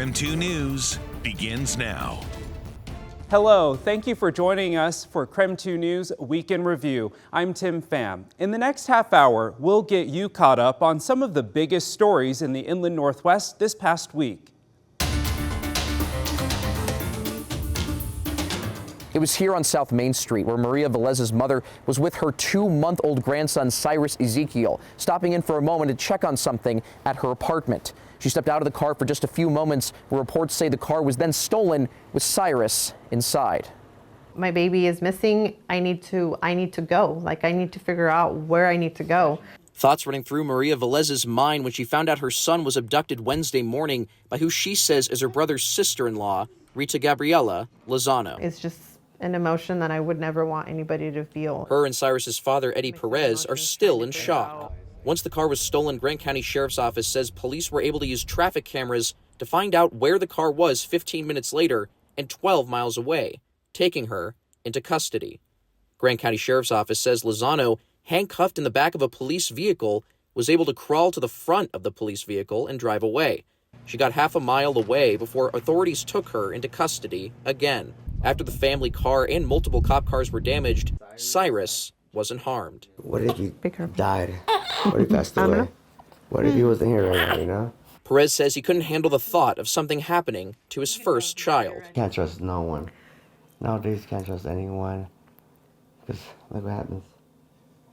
KREM 2 News begins now. Hello, thank you for joining us for KREM 2 News Week in Review. I'm Tim Pham. In the next half hour, we'll get you caught up on some of the biggest stories in the Inland Northwest this past week. It was here on South Main Street where Maria Velez's mother was with her 2-month-old grandson, Cyrus Ezekiel, stopping in for a moment to check on something at her apartment. She stepped out of the car for just a few moments, where reports say the car was then stolen with Cyrus inside. My baby is missing. I need to go. I need to figure out where I need to go. Thoughts running through Maria Velez's mind when she found out her son was abducted Wednesday morning by who she says is her brother's sister-in-law, Rita Gabriela Lozano. It's just an emotion that I would never want anybody to feel. Her and Cyrus's father, Eddie Perez, are still in shock. Once the car was stolen, Grant County Sheriff's Office says police were able to use traffic cameras to find out where the car was 15 minutes later and 12 miles away, taking her into custody. Grant County Sheriff's Office says Lozano, handcuffed in the back of a police vehicle, was able to crawl to the front of the police vehicle and drive away. She got half a mile away before authorities took her into custody again. After the family car and multiple cop cars were damaged, Cyrus wasn't harmed. What if he died? What if he passed away? What if he wasn't here right now, you know? Perez says he couldn't handle the thought of something happening to his first child. Can't trust no one. Nowadays, can't trust anyone. Because look what happens.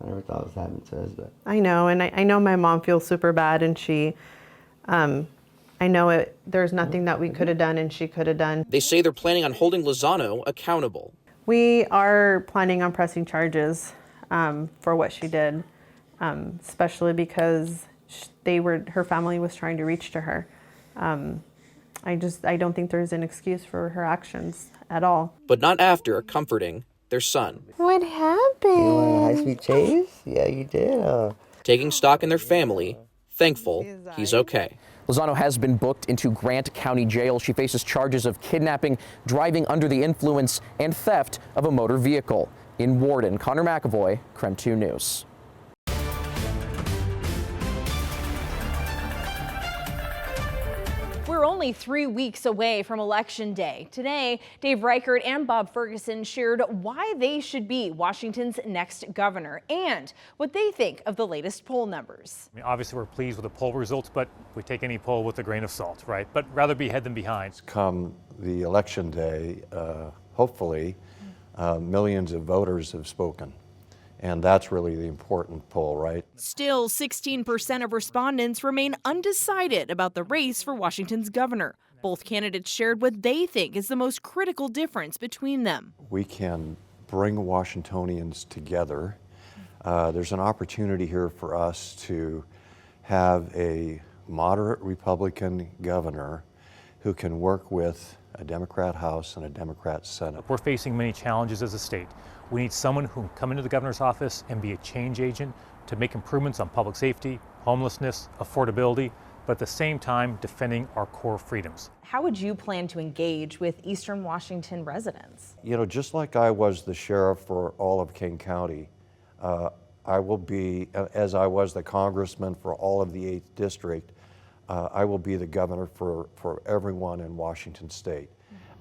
I never thought this happened to us, but... I know, and I know my mom feels super bad, and she... I know there's nothing that we could have done and she could have done. They say they're planning on holding Lozano accountable. We are planning on pressing charges for what she did, especially because her family was trying to reach to her. I don't think there's an excuse for her actions at all. But not after comforting their son. What happened? You want a high-speed chase? Yeah, you did. Taking stock in their family, thankful he's okay. Lozano has been booked into Grant County Jail. She faces charges of kidnapping, driving under the influence, and theft of a motor vehicle. In Warden, Connor McAvoy, KREM 2 News. We're only 3 weeks away from Election Day. Today, Dave Reichert and Bob Ferguson shared why they should be Washington's next governor and what they think of the latest poll numbers. Obviously, we're pleased with the poll results, but we take any poll with a grain of salt, right? But rather be ahead than behind. Come the Election Day, hopefully, millions of voters have spoken. And that's really the important poll, right? Still, 16% of respondents remain undecided about the race for Washington's governor. Both candidates shared what they think is the most critical difference between them. We can bring Washingtonians together. There's an opportunity here for us to have a moderate Republican governor who can work with a Democrat House and a Democrat Senate. We're facing many challenges as a state. We need someone who can come into the governor's office and be a change agent to make improvements on public safety, homelessness, affordability, but at the same time defending our core freedoms. How would you plan to engage with Eastern Washington residents? You know, just like I was the sheriff for all of King County, I will be, as I was the congressman for all of the 8th district, I will be the governor for everyone in Washington state.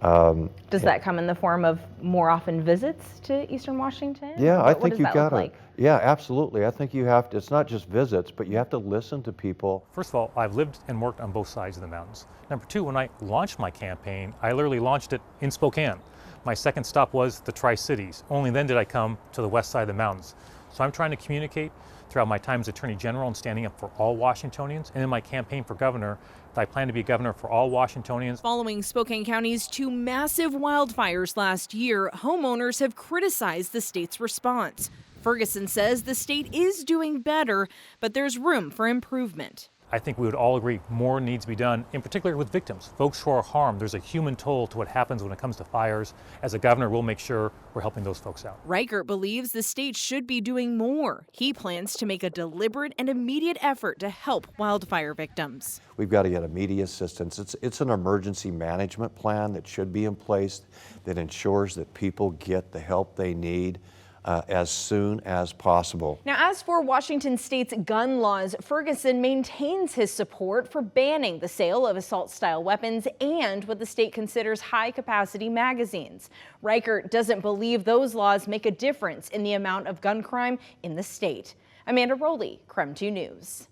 Does that come in the form of more often visits to Eastern Washington? Yeah, I think does you that got look to. like? Yeah, absolutely. I think you have to. It's not just visits, but you have to listen to people. First of all, I've lived and worked on both sides of the mountains. Number two, when I launched my campaign, I literally launched it in Spokane. My second stop was the Tri-Cities. Only then did I come to the west side of the mountains. So I'm trying to communicate throughout my time as Attorney General and standing up for all Washingtonians, and in my campaign for governor, I plan to be governor for all Washingtonians. Following Spokane County's 2 massive wildfires last year, homeowners have criticized the state's response. Ferguson says the state is doing better, but there's room for improvement. I think we would all agree more needs to be done, in particular with victims, folks who are harmed. There's a human toll to what happens when it comes to fires. As a governor, we'll make sure we're helping those folks out. Reichert believes the state should be doing more. He plans to make a deliberate and immediate effort to help wildfire victims. We've got to get immediate assistance. It's an emergency management plan that should be in place that ensures that people get the help they need as soon as possible. Now, as for Washington state's gun laws, Ferguson maintains his support for banning the sale of assault-style weapons and what the state considers high-capacity magazines. Reichert doesn't believe those laws make a difference in the amount of gun crime in the state. Amanda Rowley, KREM 2 News.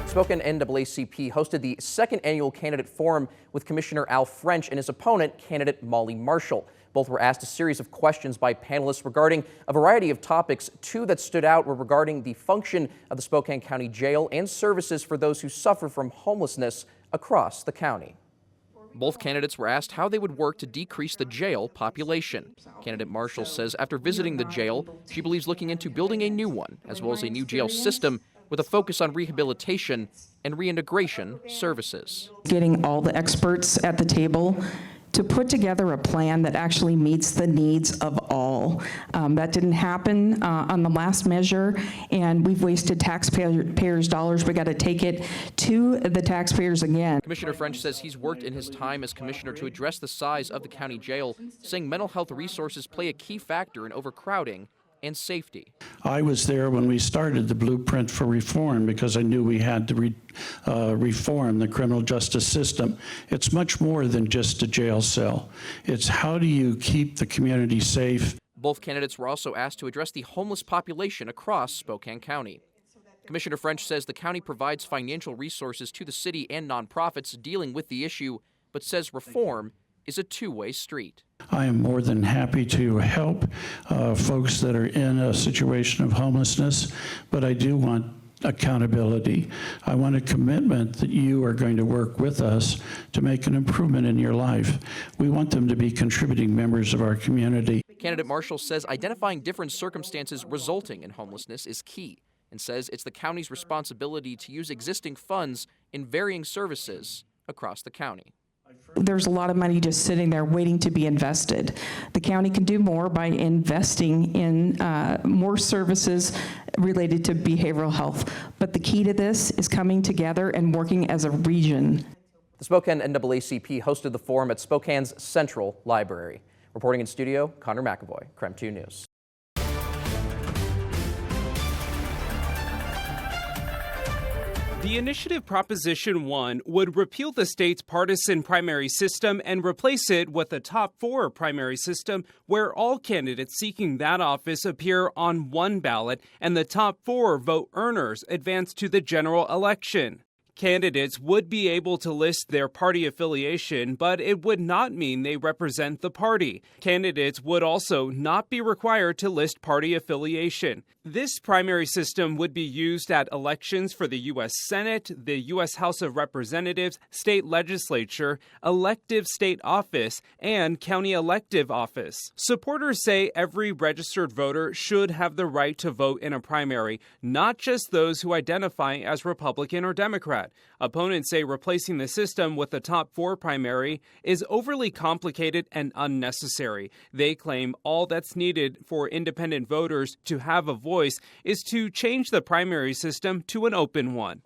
Spokane NAACP hosted the second annual candidate forum with Commissioner Al French and his opponent, candidate Molly Marshall. Both were asked a series of questions by panelists regarding a variety of topics. Two that stood out were regarding the function of the Spokane County Jail and services for those who suffer from homelessness across the county. Both candidates were asked how they would work to decrease the jail population. Candidate Marshall says after visiting the jail, she believes looking into building a new one, as well as a new jail system with a focus on rehabilitation and reintegration services. Getting all the experts at the table to put together a plan that actually meets the needs of all. That didn't happen on the last measure, and we've wasted taxpayers' dollars. We got to take it to the taxpayers again. Commissioner French says he's worked in his time as commissioner to address the size of the county jail, saying mental health resources play a key factor in overcrowding and safety. I was there when we started the blueprint for reform because I knew we had to reform the criminal justice system. It's much more than just a jail cell. It's how do you keep the community safe. Both candidates were also asked to address the homeless population across Spokane County. Commissioner French says the county provides financial resources to the city and nonprofits dealing with the issue, but says reform is a two-way street. I am more than happy to help folks that are in a situation of homelessness, but I do want accountability. I want a commitment that you are going to work with us to make an improvement in your life. We want them to be contributing members of our community. Candidate Marshall says identifying different circumstances resulting in homelessness is key and says it's the county's responsibility to use existing funds in varying services across the county. There's a lot of money just sitting there waiting to be invested. The county can do more by investing in more services related to behavioral health. But the key to this is coming together and working as a region. The Spokane NAACP hosted the forum at Spokane's Central Library. Reporting in studio, Connor McAvoy, KREM 2 News. The initiative Proposition 1 would repeal the state's partisan primary system and replace it with a top four primary system where all candidates seeking that office appear on one ballot and the top four vote earners advance to the general election. Candidates would be able to list their party affiliation, but it would not mean they represent the party. Candidates would also not be required to list party affiliation. This primary system would be used at elections for the U.S. Senate, the U.S. House of Representatives, state legislature, elective state office, and county elective office. Supporters say every registered voter should have the right to vote in a primary, not just those who identify as Republican or Democrat. Opponents say replacing the system with the top four primary is overly complicated and unnecessary. They claim all that's needed for independent voters to have a voice is to change the primary system to an open one.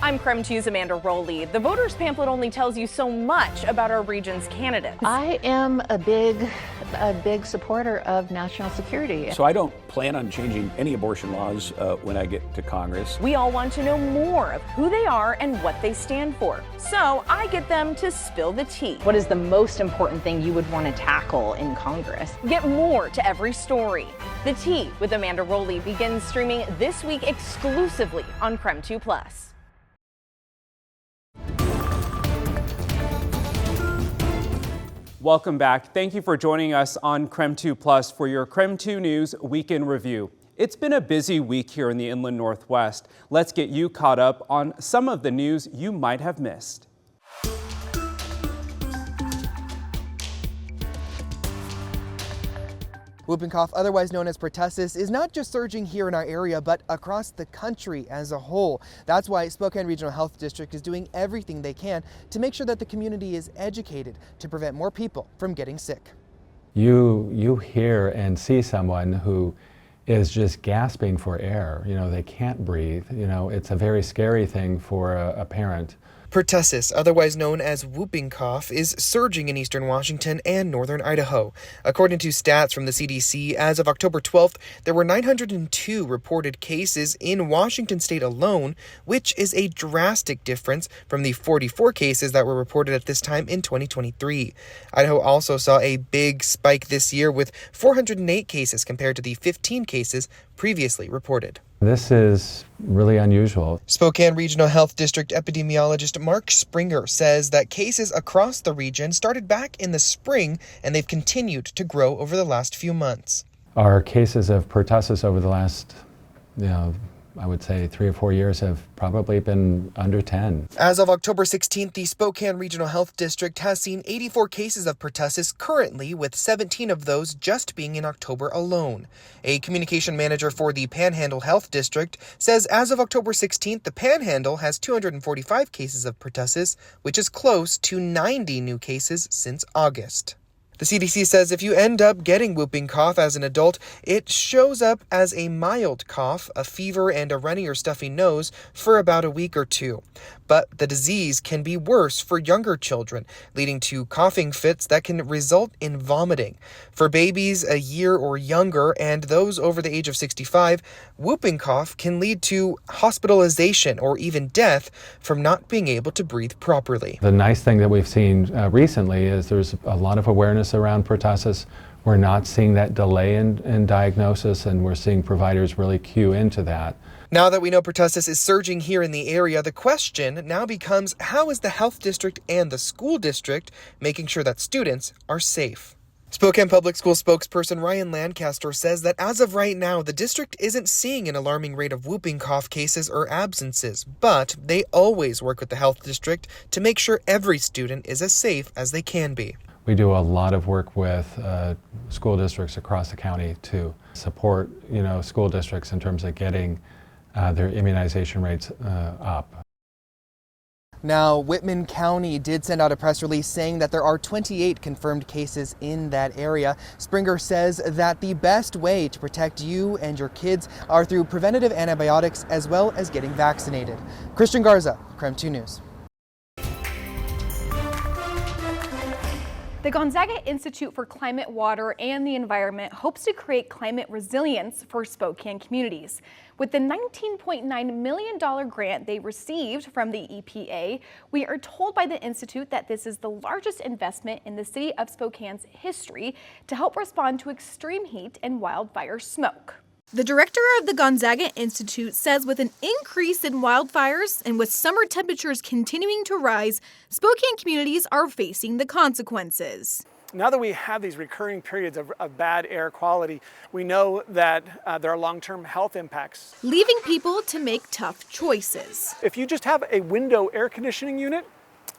I'm KREM 2's Amanda Rowley. The voters pamphlet only tells you so much about our region's candidates. I am a big supporter of national security. So I don't plan on changing any abortion laws when I get to Congress. We all want to know more of who they are and what they stand for. So I get them to spill the tea. What is the most important thing you would want to tackle in Congress? Get more to every story. The Tea with Amanda Rowley begins streaming this week exclusively on KREM 2+. Welcome back. Thank you for joining us on KREM 2+ for your KREM 2 News Week in Review. It's been a busy week here in the Inland Northwest. Let's get you caught up on some of the news you might have missed. Whooping cough, otherwise known as pertussis, is not just surging here in our area, but across the country as a whole. That's why Spokane Regional Health District is doing everything they can to make sure that the community is educated to prevent more people from getting sick. You hear and see someone who is just gasping for air. You know, they can't breathe. You know, it's a very scary thing for a parent. Pertussis, otherwise known as whooping cough, is surging in eastern Washington and northern Idaho. According to stats from the CDC, as of October 12th, there were 902 reported cases in Washington state alone, which is a drastic difference from the 44 cases that were reported at this time in 2023. Idaho also saw a big spike this year with 408 cases compared to the 15 cases previously reported. This is really unusual. Spokane Regional Health District epidemiologist Mark Springer says that cases across the region started back in the spring and they've continued to grow over the last few months. Our cases of pertussis over the last, I would say 3 or 4 years have probably been under 10. As of October 16th, the Spokane Regional Health District has seen 84 cases of pertussis currently, with 17 of those just being in October alone. A communication manager for the Panhandle Health District says as of October 16th, the Panhandle has 245 cases of pertussis, which is close to 90 new cases since August. The CDC says if you end up getting whooping cough as an adult, it shows up as a mild cough, a fever, and a runny or stuffy nose for about a week or two. But the disease can be worse for younger children, leading to coughing fits that can result in vomiting. For babies a year or younger and those over the age of 65, whooping cough can lead to hospitalization or even death from not being able to breathe properly. The nice thing that we've seen recently is there's a lot of awareness around pertussis. We're not seeing that delay in diagnosis, and we're seeing providers really cue into that. Now that we know pertussis is surging here in the area, the question now becomes, how is the health district and the school district making sure that students are safe? Spokane Public School spokesperson Ryan Lancaster says that as of right now, the district isn't seeing an alarming rate of whooping cough cases or absences, but they always work with the health district to make sure every student is as safe as they can be. We do a lot of work with school districts across the county to support, school districts in terms of getting their immunization rates up. Now, Whitman County did send out a press release saying that there are 28 confirmed cases in that area. Springer says that the best way to protect you and your kids are through preventative antibiotics as well as getting vaccinated. Christian Garza, KREM 2 News. The Gonzaga Institute for Climate, Water, and the Environment hopes to create climate resilience for Spokane communities. With the $19.9 million grant they received from the EPA, we are told by the Institute that this is the largest investment in the city of Spokane's history to help respond to extreme heat and wildfire smoke. The director of the Gonzaga Institute says with an increase in wildfires and with summer temperatures continuing to rise, Spokane communities are facing the consequences. Now that we have these recurring periods of bad air quality, we know that there are long-term health impacts. Leaving people to make tough choices. If you just have a window air conditioning unit,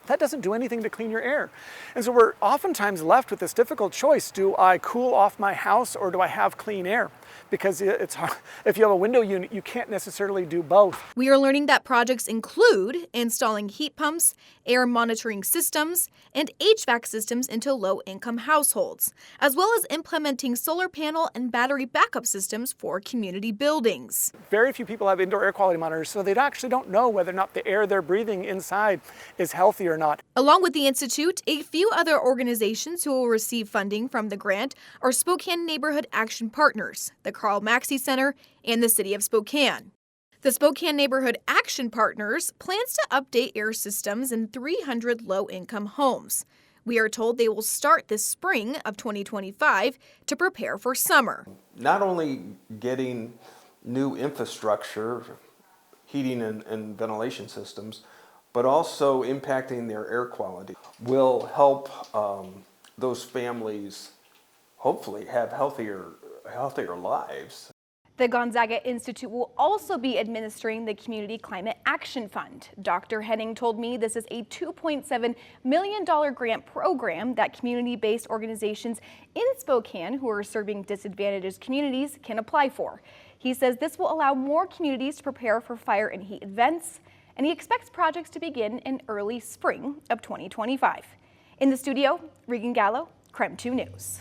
that doesn't do anything to clean your air. And so we're oftentimes left with this difficult choice. Do I cool off my house or do I have clean air? Because it's hard. If you have a window unit, you can't necessarily do both. We are learning that projects include installing heat pumps, air monitoring systems, and HVAC systems into low-income households, as well as implementing solar panel and battery backup systems for community buildings. Very few people have indoor air quality monitors, so they actually don't know whether or not the air they're breathing inside is healthy or not. Along with the Institute, a few other organizations who will receive funding from the grant are Spokane Neighborhood Action Partners, the Carl Maxey Center, and the City of Spokane. The Spokane Neighborhood Action Partners plans to update air systems in 300 low-income homes. We are told they will start this spring of 2025 to prepare for summer. Not only getting new infrastructure, heating and ventilation systems, but also impacting their air quality will help those families hopefully have healthier lives. The Gonzaga Institute will also be administering the Community Climate Action Fund. Dr. Henning told me this is a $2.7 million grant program that community-based organizations in Spokane who are serving disadvantaged communities can apply for. He says this will allow more communities to prepare for fire and heat events, and he expects projects to begin in early spring of 2025. In the studio, Regan Gallo, KREM 2 News.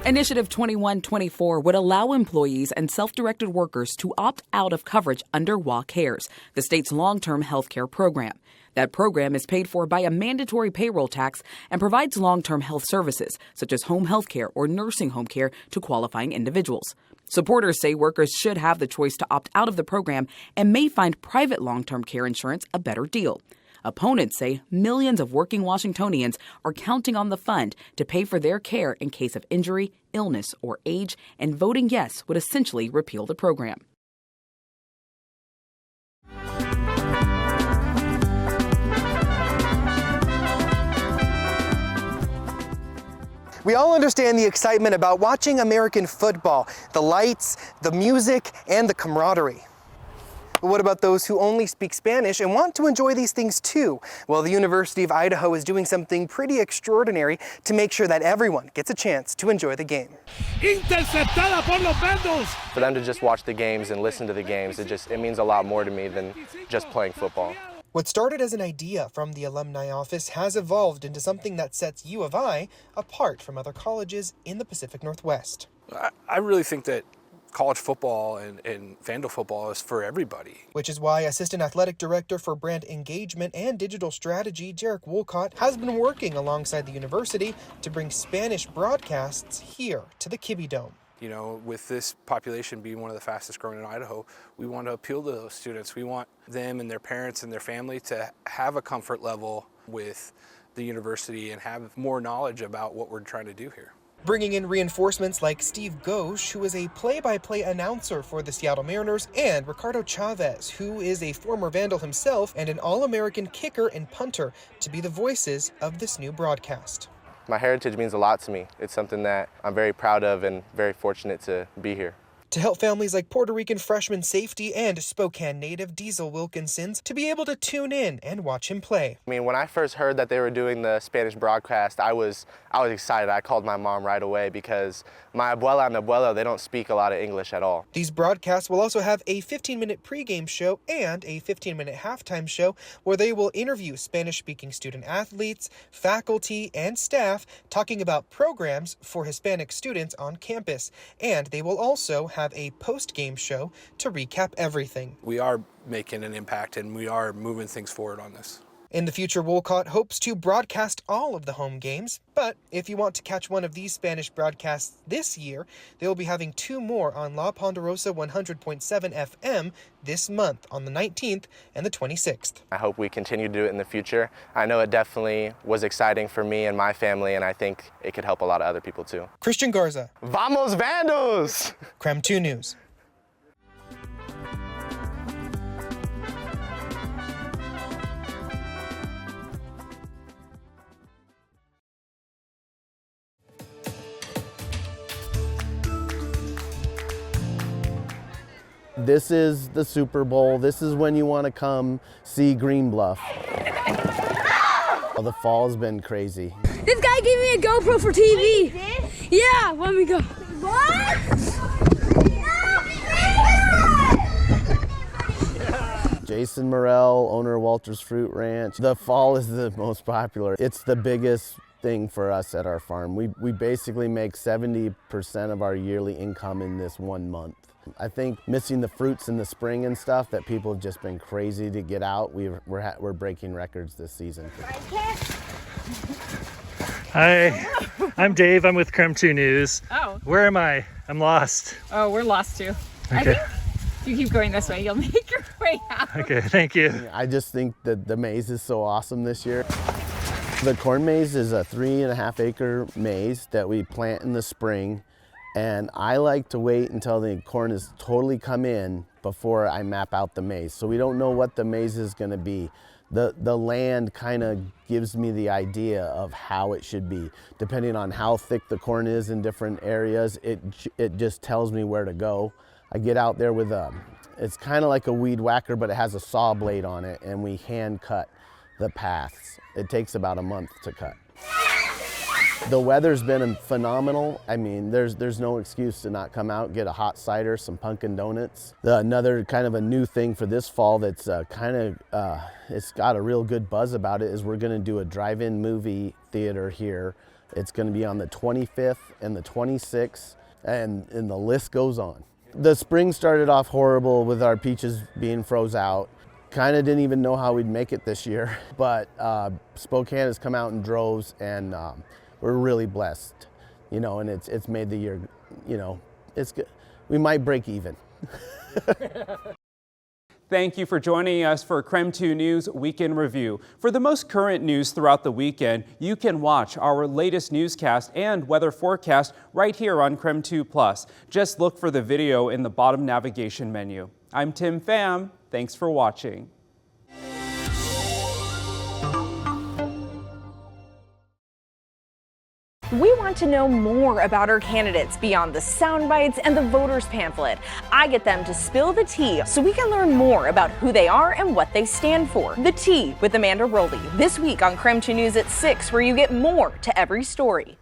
Initiative 2124 would allow employees and self-directed workers to opt out of coverage under WellCares, the state's long-term health care program. That program is paid for by a mandatory payroll tax and provides long-term health services, such as home health care or nursing home care, to qualifying individuals. Supporters say workers should have the choice to opt out of the program and may find private long-term care insurance a better deal. Opponents say millions of working Washingtonians are counting on the fund to pay for their care in case of injury, illness, or age, and voting yes would essentially repeal the program. We all understand the excitement about watching American football, the lights, the music, and the camaraderie. But what about those who only speak Spanish and want to enjoy these things too? Well, the University of Idaho is doing something pretty extraordinary to make sure that everyone gets a chance to enjoy the game. Interceptada por los Vandals! For them to just watch the games and listen to the games, it means a lot more to me than just playing football. What started as an idea from the alumni office has evolved into something that sets U of I apart from other colleges in the Pacific Northwest. I really think that college football and Vandal football is for everybody. Which is why Assistant Athletic Director for Brand Engagement and Digital Strategy, Jarek Wolcott, has been working alongside the university to bring Spanish broadcasts here to the Kibbe Dome. You know, with this population being one of the fastest growing in Idaho, we want to appeal to those students. We want them and their parents and their family to have a comfort level with the university and have more knowledge about what we're trying to do here. Bringing in reinforcements like Steve Ghosh, who is a play-by-play announcer for the Seattle Mariners, and Ricardo Chavez, who is a former Vandal himself and an All-American kicker and punter, to be the voices of this new broadcast. My heritage means a lot to me. It's something that I'm very proud of and very fortunate to be here. To help families like Puerto Rican freshman safety and Spokane native Diesel Wilkinsons to be able to tune in and watch him play. I mean, when I first heard that they were doing the Spanish broadcast, I was excited. I called my mom right away because my abuela and abuelo, they don't speak a lot of English at all. These broadcasts will also have a 15-minute pregame show and a 15-minute halftime show where they will interview Spanish-speaking student athletes, faculty, and staff talking about programs for Hispanic students on campus. And they will also have a post-game show to recap everything. We are making an impact and we are moving things forward on this. In the future, Wolcott hopes to broadcast all of the home games, but if you want to catch one of these Spanish broadcasts this year, they will be having 2 more on La Ponderosa 100.7 FM this month on the 19th and the 26th. I hope we continue to do it in the future. I know it definitely was exciting for me and my family, and I think it could help a lot of other people too. Christian Garza. Vamos Vandals! KREM 2 News. This is the Super Bowl. This is when you want to come see Green Bluff. Oh, the fall's been crazy. This guy gave me a GoPro for TV. Yeah, let me go. What? Jason Morrell, owner of Walter's Fruit Ranch. The fall is the most popular. It's the biggest thing for us at our farm. We basically make 70% of our yearly income in this 1 month. I think missing the fruits in the spring and stuff, that people have just been crazy to get out. We're breaking records this season. Hi, I'm Dave. I'm with KREM 2 News. Oh. Where am I? I'm lost. Oh, we're lost too. Okay. I think if you keep going this way, you'll make your way out. Okay, thank you. I just think that the maize is so awesome this year. The corn maze is a 3.5 acre maze that we plant in the spring. And I like to wait until the corn is totally come in before I map out the maze. So we don't know what the maze is going to be. The land kind of gives me the idea of how it should be. Depending on how thick the corn is in different areas, it just tells me where to go. I get out there with it's kind of like a weed whacker, but it has a saw blade on it, and we hand cut the paths. It takes about a month to cut. The weather's been phenomenal. I mean, there's no excuse to not come out, get a hot cider, some pumpkin donuts. Another kind of a new thing for this fall that's it's got a real good buzz about it is we're gonna do a drive-in movie theater here It's going to be on the 25th and the 26th, and the list goes on. The spring started off horrible with our peaches being froze out. Kind of didn't even know how we'd make it this year, but Spokane has come out in droves, and we're really blessed, you know, and it's made the year, you know, it's good. We might break even. Thank you for joining us for KREM 2 News Weekend Review. For the most current news throughout the weekend, you can watch our latest newscast and weather forecast right here on KREM 2 Plus. Just look for the video in the bottom navigation menu. I'm Tim Pham. Thanks for watching. We want to know more about our candidates beyond the sound bites and the voters pamphlet. I get them to spill the tea so we can learn more about who they are and what they stand for. The Tea with Amanda Rowley, this week on KREM 2 News at 6, where you get more to every story.